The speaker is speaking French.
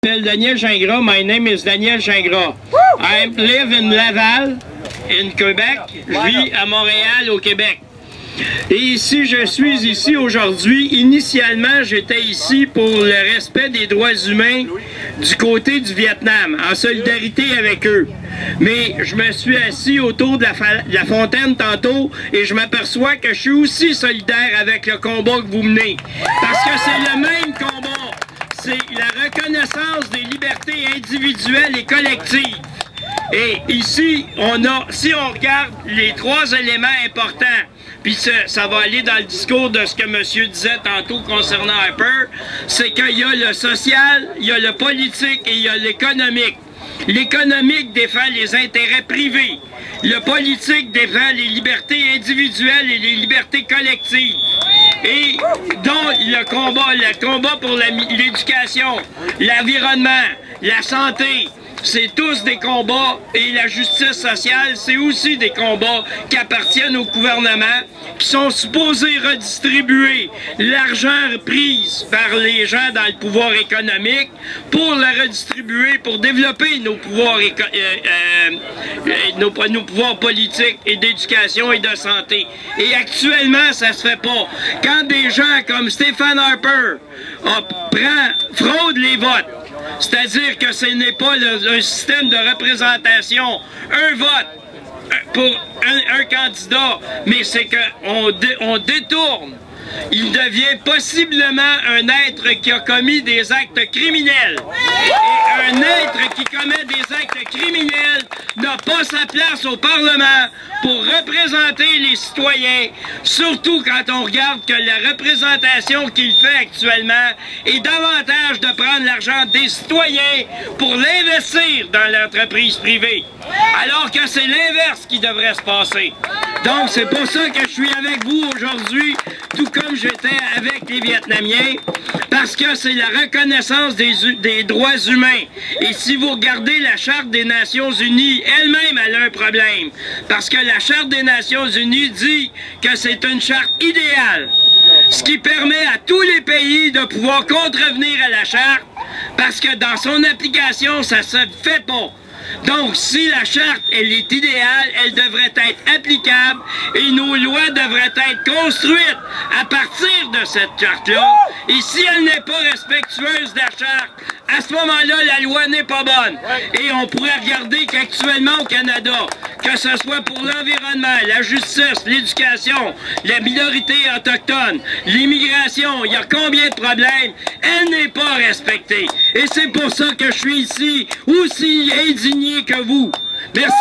m'appelle Daniel Gingras. My name is Daniel Gingras. I live in Laval, in Québec. Je vis à Montréal, au Québec. Et ici, je suis ici aujourd'hui. Initialement, j'étais ici pour le respect des droits humains du côté du Vietnam, en solidarité avec eux. Mais je me suis assis autour de la fontaine tantôt et je m'aperçois que je suis aussi solidaire avec le combat que vous menez. Parce que c'est le même combat. C'est la reconnaissance des libertés individuelles et collectives. Et ici, si on regarde les trois éléments importants, puis ça va aller dans le discours de ce que monsieur disait tantôt concernant Harper, c'est qu'il y a le social, il y a le politique et il y a l'économique. L'économique défend les intérêts privés. Le politique défend les libertés individuelles et les libertés collectives. Et donc, le combat pour l'éducation, l'environnement, la santé, c'est tous des combats, et la justice sociale, c'est aussi des combats qui appartiennent au gouvernement, qui sont supposés redistribuer l'argent pris par les gens dans le pouvoir économique pour le redistribuer, pour développer nos pouvoirs, nos pouvoirs politiques et d'éducation et de santé. Et actuellement, ça se fait pas. Quand des gens comme Stephen Harper fraudent les votes, c'est-à-dire que ce n'est pas un système de représentation, un vote pour un candidat, mais c'est qu'on détourne. Il devient possiblement un être qui a commis des actes criminels. Et un être qui commet des actes criminels n'a pas sa place au Parlement pour représenter les citoyens, surtout quand on regarde que la représentation qu'il fait actuellement est davantage de prendre l'argent des citoyens pour l'investir dans l'entreprise privée, alors que c'est l'inverse qui devrait se passer. Donc c'est pour ça que je suis avec vous aujourd'hui, tout comme j'étais avec les Vietnamiens, parce que c'est la reconnaissance des droits humains. Et si vous regardez la Charte des Nations Unies, elle-même elle a un problème, parce que la Charte des Nations Unies dit que c'est une charte idéale, ce qui permet à tous les pays de pouvoir contrevenir à la charte, parce que dans son application, ça se fait pas. Donc, si la charte, elle est idéale, elle devrait être applicable et nos lois devraient être construites à partir de cette charte-là. Et si elle n'est pas respectueuse de la charte, à ce moment-là, la loi n'est pas bonne. Et on pourrait regarder qu'actuellement au Canada, que ce soit pour l'environnement, la justice, l'éducation, la minorité autochtone, l'immigration, il y a combien de problèmes? Elle n'est pas respectée. Et c'est pour ça que je suis ici, aussi indigné que vous. Merci.